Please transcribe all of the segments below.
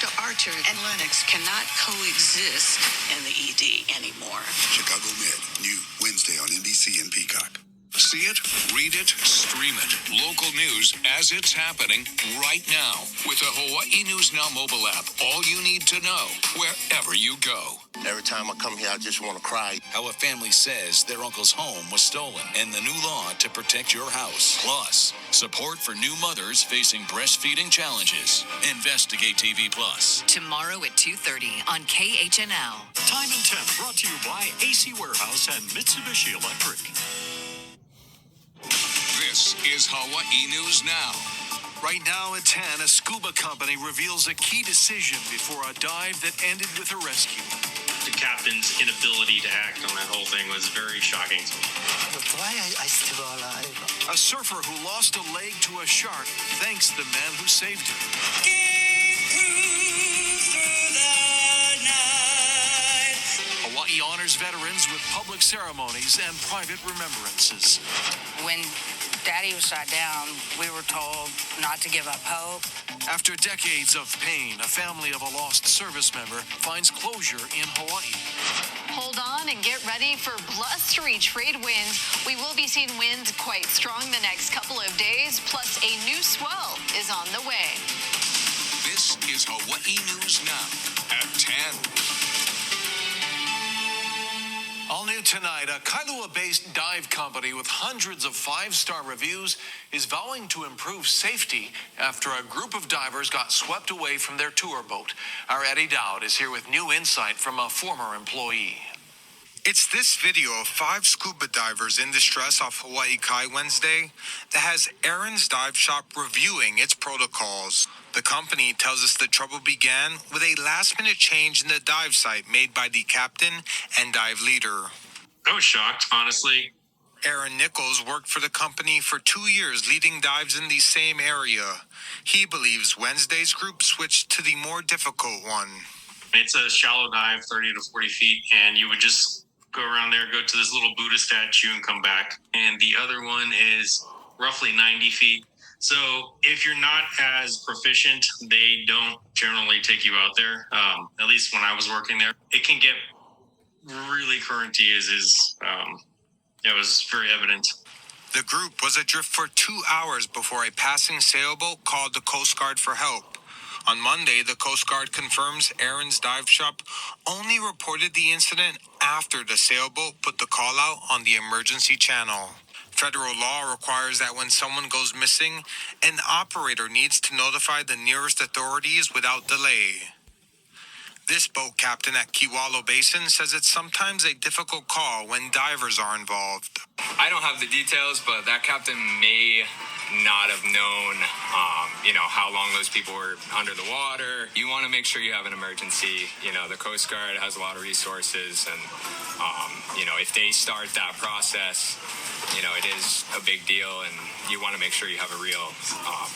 Dr. Archer and Lennox cannot coexist in the ED anymore. Chicago Med, new Wednesday on NBC and Peacock. See it, read it, stream it. Local news as it's happening right now with the Hawaii News Now mobile app. All you need to know wherever you go. Every time I come here, I just want to cry. How a family says their uncle's home was stolen and the new law to protect your house. Plus, support for new mothers facing breastfeeding challenges. Investigate TV Plus. Tomorrow at 2:30 on KHNL. Time and Temp brought to you by AC Warehouse and Mitsubishi Electric. This is Hawaii News Now. Right now at 10, a scuba company reveals a key decision before a dive that ended with a rescue. The captain's inability to act on that whole thing was very shocking to me. Why I still alive? A surfer who lost a leg to a shark thanks the man who saved him. Hawaii honors veterans with public ceremonies and private remembrances. When Daddy was shot down, we were told not to give up hope. After decades of pain, a family of a lost service member finds closure in Hawaii. Hold on and get ready for blustery trade winds. We will be seeing winds quite strong the next couple of days, plus a new swell is on the way. This is Hawaii News Now at 10. All new tonight, a Kailua-based dive company with hundreds of five-star reviews is vowing to improve safety after a group of divers got swept away from their tour boat. Our Eddie Dowd is here with new insight from a former employee. It's this video of 5 scuba divers in distress off Hawaii Kai Wednesday that has Aaron's Dive Shop reviewing its protocols. The company tells us the trouble began with a last-minute change in the dive site made by the captain and dive leader. I was shocked, honestly. Aaron Nichols worked for the company for 2 years leading dives in the same area. He believes Wednesday's group switched to the more difficult one. It's a shallow dive, 30 to 40 feet, and you would just go around there, go to this little Buddha statue and come back. And the other one is roughly 90 feet. So if you're not as proficient, they don't generally take you out there. At least when I was working there, it can get really currenty. It was very evident. The group was adrift for 2 hours before a passing sailboat called the Coast Guard for help. On Monday, the Coast Guard confirms Aaron's Dive Shop only reported the incident after the sailboat put the call out on the emergency channel. Federal law requires that when someone goes missing, an operator needs to notify the nearest authorities without delay. This boat captain at Kewalo Basin says it's sometimes a difficult call when divers are involved. I don't have the details, but that captain may not have known, how long those people were under the water. You want to make sure you have an emergency. The Coast Guard has a lot of resources, and, if they start that process, it is a big deal, and you want to make sure you have a real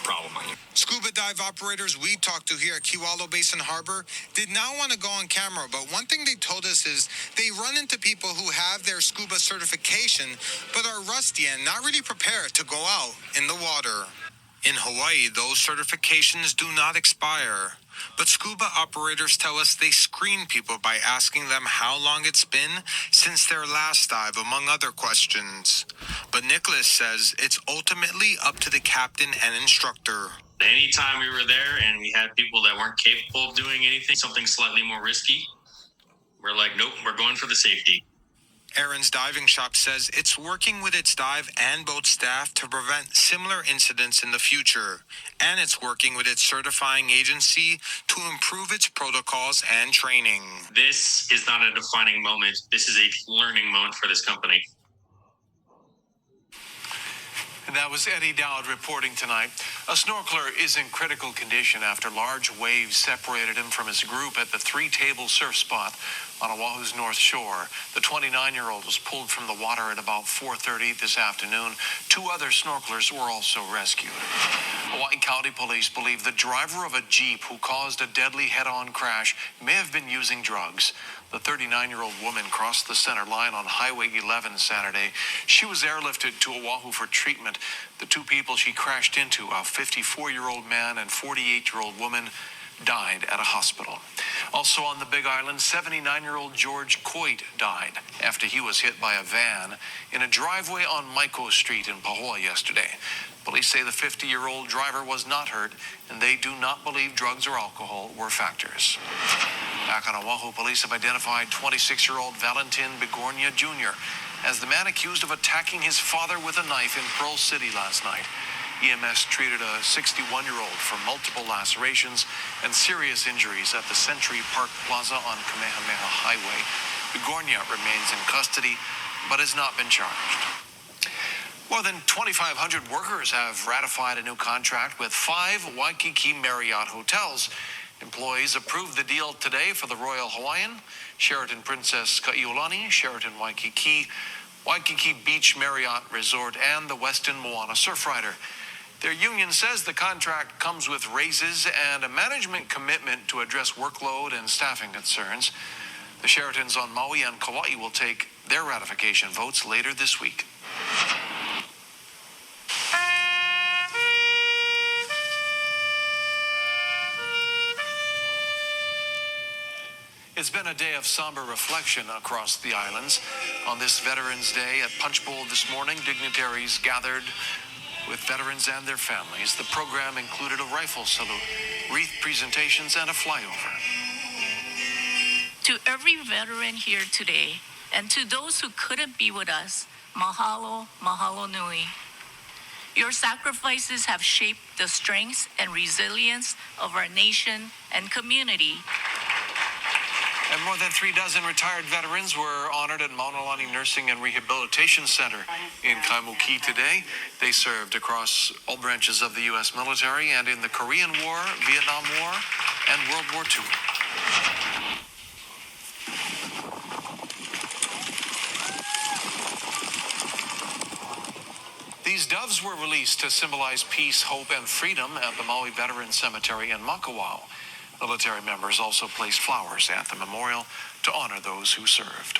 problem on you. Scuba dive operators we talked to here at Kewalo Basin Harbor did not want to go on camera, but one thing they told us is they run into people who have their scuba certification but are rusty and not really prepared to go out in the water. In Hawaii, those certifications do not expire. But scuba operators tell us they screen people by asking them how long it's been since their last dive, among other questions. But Nicholas says it's ultimately up to the captain and instructor. Anytime we were there and we had people that weren't capable of doing anything, something slightly more risky, we're like, nope, we're going for the safety. Aaron's Diving Shop says it's working with its dive and boat staff to prevent similar incidents in the future, and it's working with its certifying agency to improve its protocols and training. This is not a defining moment. This is a learning moment for this company. And that was Eddie Dowd reporting tonight. A snorkeler is in critical condition after large waves separated him from his group at the Three Table surf spot on Oahu's North Shore. The 29-year-old was pulled from the water at about 4:30 this afternoon. 2 other snorkelers were also rescued. Hawaii County Police believe the driver of a Jeep who caused a deadly head-on crash may have been using drugs. The 39-year-old woman crossed the center line on Highway 11 Saturday. She was airlifted to Oahu for treatment. The 2 people she crashed into, a 54-year-old man and 48-year-old woman, died at a hospital. Also on the Big Island, 79-year-old George Coit died after he was hit by a van in a driveway on Maiko Street in Pahoa yesterday. Police say the 50-year-old driver was not hurt, and they do not believe drugs or alcohol were factors. Back on Oahu, police have identified 26-year-old Valentin Bigornia Jr. as the man accused of attacking his father with a knife in Pearl City last night. EMS treated a 61-year-old for multiple lacerations and serious injuries at the Century Park Plaza on Kamehameha Highway. Bigornia remains in custody, but has not been charged. More than 2,500 workers have ratified a new contract with 5 Waikiki Marriott hotels. Employees approved the deal today for the Royal Hawaiian, Sheraton Princess Kaiulani, Sheraton Waikiki, Waikiki Beach Marriott Resort, and the Westin Moana Surfrider. Their union says the contract comes with raises and a management commitment to address workload and staffing concerns. The Sheratons on Maui and Kauai will take their ratification votes later this week. It's been a day of somber reflection across the islands. On this Veterans Day at Punch Bowl this morning, dignitaries gathered with veterans and their families. The program included a rifle salute, wreath presentations, and a flyover. To every veteran here today, and to those who couldn't be with us, mahalo, mahalo nui. Your sacrifices have shaped the strengths and resilience of our nation and community. And more than 36 retired veterans were honored at Maunalani Nursing and Rehabilitation Center in Kaimuki today. They served across all branches of the U.S. military and in the Korean War, Vietnam War, and World War II. These doves were released to symbolize peace, hope, and freedom at the Maui Veterans Cemetery in Makawao. Military members also placed flowers at the memorial to honor those who served.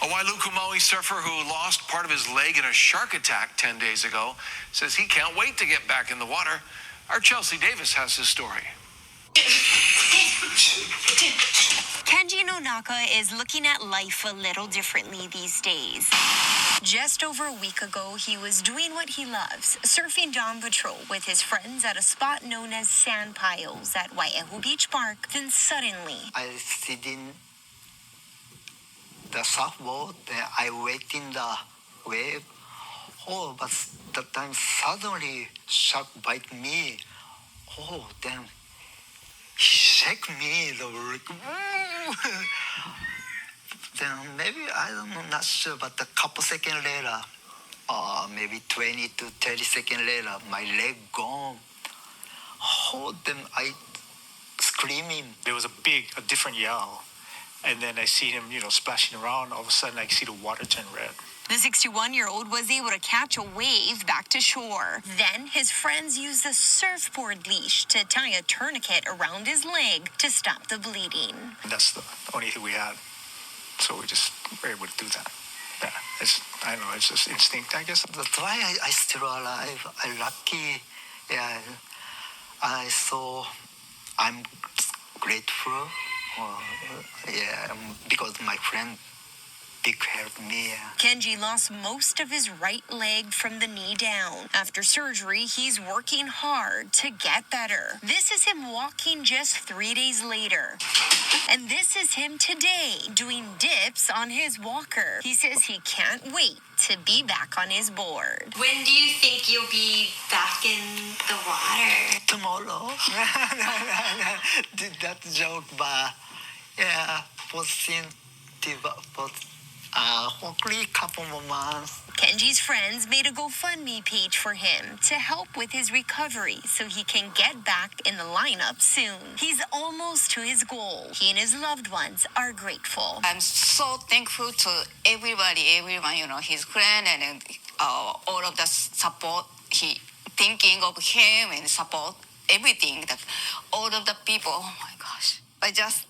A Wailuku Maui surfer who lost part of his leg in a shark attack 10 days ago says he can't wait to get back in the water. Our Chelsea Davis has his story. Kenji Nonaka is looking at life a little differently these days. Just over a week ago, he was doing what he loves, surfing Dawn Patrol with his friends at a spot known as Sand Piles at Wai'ehu Beach Park. Then suddenly, I sit in the surfboard, then I wait in the wave. Oh, but that time suddenly shark bite me. Oh, then he shake me. Then maybe, I don't know, not sure, but a couple seconds later, maybe 20 to 30 seconds later, my leg gone. Oh, then I screaming. There was a different yell. And then I see him, splashing around. All of a sudden, I see the water turn red. the 61-year-old was able to catch a wave back to shore. Then his friends used a surfboard leash to tie a tourniquet around his leg to stop the bleeding. That's the only thing we had. So we just were able to do that. Yeah, I don't know, it's just instinct, I guess. That's why I still alive. I'm lucky. Yeah, I'm grateful. Because my friend big helped me. Kenji lost most of his right leg from the knee down. After surgery, he's working hard to get better. This is him walking just 3 days later. And this is him today doing dips on his walker. He says he can't wait to be back on his board. When do you think you'll be back in the water? Tomorrow. Did that joke, but hopefully a couple more months. Kenji's friends made a GoFundMe page for him to help with his recovery so he can get back in the lineup soon. He's almost to his goal. He and his loved ones are grateful. I'm so thankful to everyone, his friend and all of the support. He thinking of him and support everything. That all of the people. Oh my gosh! I just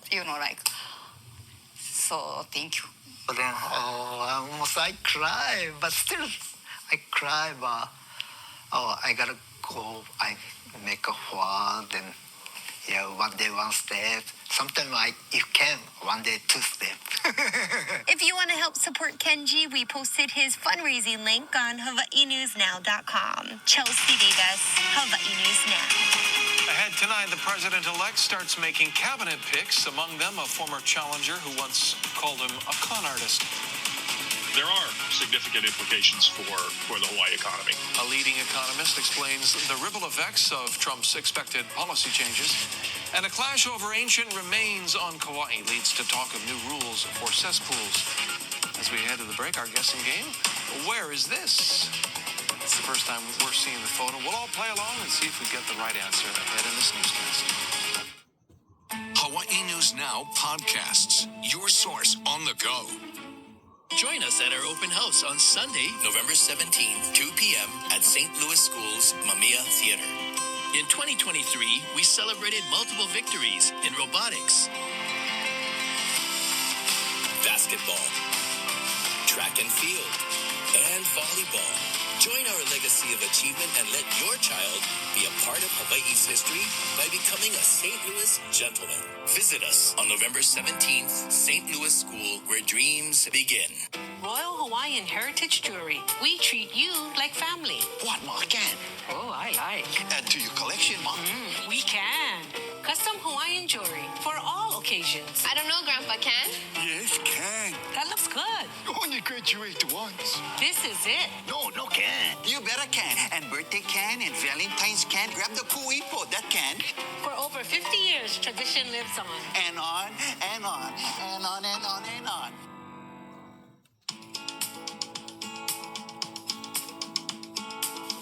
so thank you. But then, I cry, but still, I cry, but, I gotta go. I make a while, then yeah, one day one step. Sometimes if can, one day two step. If you want to help support Kenji, we posted his fundraising link on HawaiiNewsNow.com. Chelsea Davis, Hawaii News Now. Ahead tonight, the president-elect starts making cabinet picks, among them a former challenger who once called him a con artist. There are significant implications for the Hawaii economy. A leading economist explains the ripple effects of Trump's expected policy changes. And a clash over ancient remains on Kauai leads to talk of new rules for cesspools. As we head to the break, our guessing game, where is this? It's the first time we're seeing the photo. We'll all play along and see if we get the right answer ahead in this newscast. Hawaii News Now podcasts, your source on the go. Join us at our open house on Sunday, November 17th, 2 p.m. at St. Louis School's Mamiya Theater. In 2023, we celebrated multiple victories in robotics, basketball, track and field, and volleyball. Join our legacy of achievement and let your child be a part of Hawaii's history by becoming a St. Louis gentleman. Visit us on November 17th, St. Louis School, where dreams begin. Royal Hawaiian Heritage Jewelry. We treat you like family. What more can? Oh, I like. Add to your collection, Mom. We can. Custom Hawaiian jewelry for all occasions. I don't know, Grandpa, can? Yes, can. That looks good. Only graduate once. This is it. No can. You better can. And birthday can and Valentine's can. Grab the kuipo, that can. For over 50 years, tradition lives on. And on, and on, and on, and on, and on.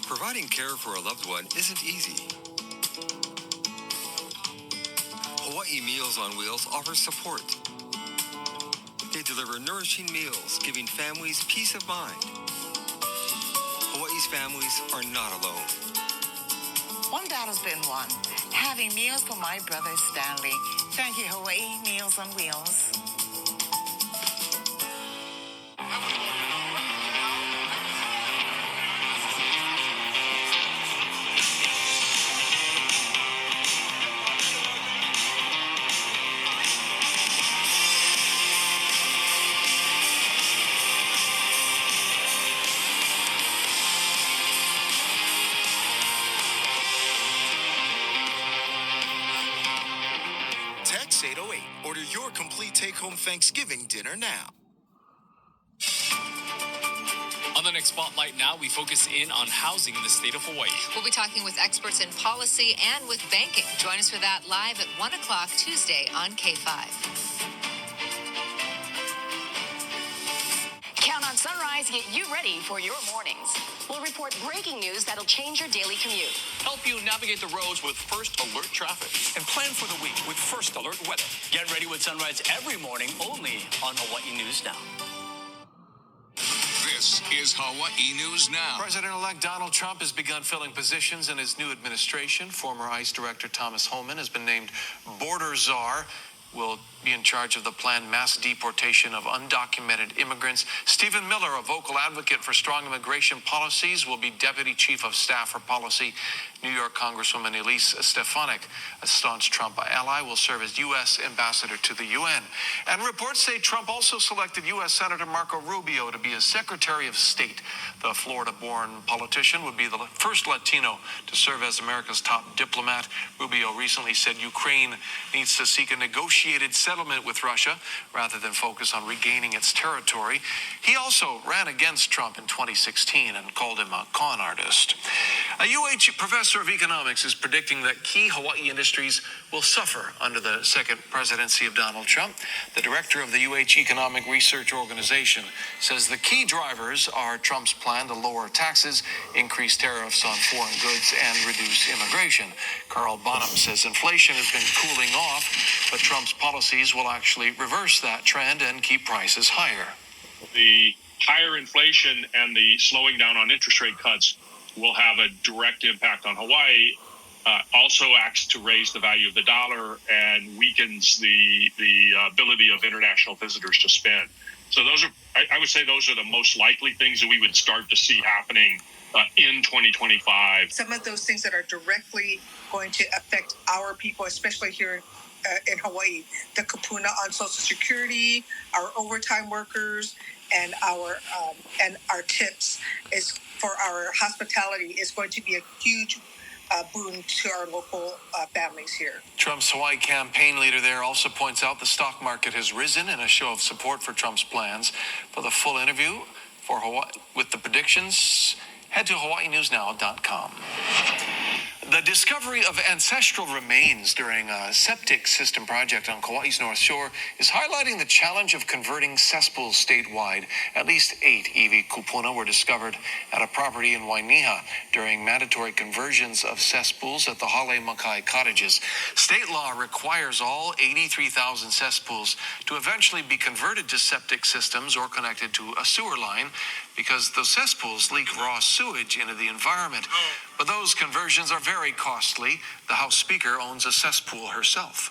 Providing care for a loved one isn't easy. Hawaii Meals on Wheels offers support. They deliver nourishing meals, giving families peace of mind. Hawaii's families are not alone. One battle's been won. Having meals for my brother Stanley. Thank you, Hawaii Meals on Wheels. Text 808. Order your complete take-home Thanksgiving dinner now. On the next Spotlight Now, we focus in on housing in the state of Hawaii. We'll be talking with experts in policy and with banking. Join us for that live at 1 o'clock Tuesday on K5. Count on Sunrise to get you ready for your mornings. We'll report breaking news that'll change your daily commute. Help you navigate the roads with First Alert traffic. And plan for the week with First Alert weather. Get ready with Sunrise every morning only on Hawaii News Now. This is Hawaii News Now. President-elect Donald Trump has begun filling positions in his new administration. Former ICE Director Thomas Homan has been named border czar. Will be in charge of the planned mass deportation of undocumented immigrants. Stephen Miller, a vocal advocate for strong immigration policies, will be Deputy Chief of Staff for Policy. New York Congresswoman Elise Stefanik, a staunch Trump ally, will serve as U.S. ambassador to the UN. And reports say Trump also selected U.S. Senator Marco Rubio to be his Secretary of State. The Florida-born politician would be the first Latino to serve as America's top diplomat. Rubio recently said Ukraine needs to seek a negotiated settlement with Russia rather than focus on regaining its territory. He also ran against Trump in 2016 and called him a con artist. A UH professor of economics is predicting that key Hawaii industries will suffer under the second presidency of Donald Trump. The director of the UH Economic Research Organization says the key drivers are Trump's plan to lower taxes, increase tariffs on foreign goods, and reduce immigration. Carl Bonham says inflation has been cooling off, but Trump's policies will actually reverse that trend and keep prices higher. The higher inflation and the slowing down on interest rate cuts will have a direct impact on Hawaii. Also acts to raise the value of the dollar and weakens the ability of international visitors to spend. So those are, I would say, those are the most likely things that we would start to see happening in 2025. Some of those things that are directly going to affect our people, especially here in Hawaii, the kupuna on Social Security, our overtime workers, and our tips is for our hospitality is going to be a huge boon to our local families here. Trump's Hawaii campaign leader there also points out the stock market has risen in a show of support for Trump's plans. For the full interview for Hawaii with the predictions, head to hawaiinewsnow.com. The discovery of ancestral remains during a septic system project on Kauai's North Shore is highlighting the challenge of converting cesspools statewide. At least 8 iwi kupuna were discovered at a property in Wainiha during mandatory conversions of cesspools at the Hale Makai cottages. State law requires all 83,000 cesspools to eventually be converted to septic systems or connected to a sewer line, because those cesspools leak raw sewage into the environment. But those conversions are very costly. The House Speaker owns a cesspool herself.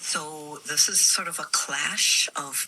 So this is sort of a clash of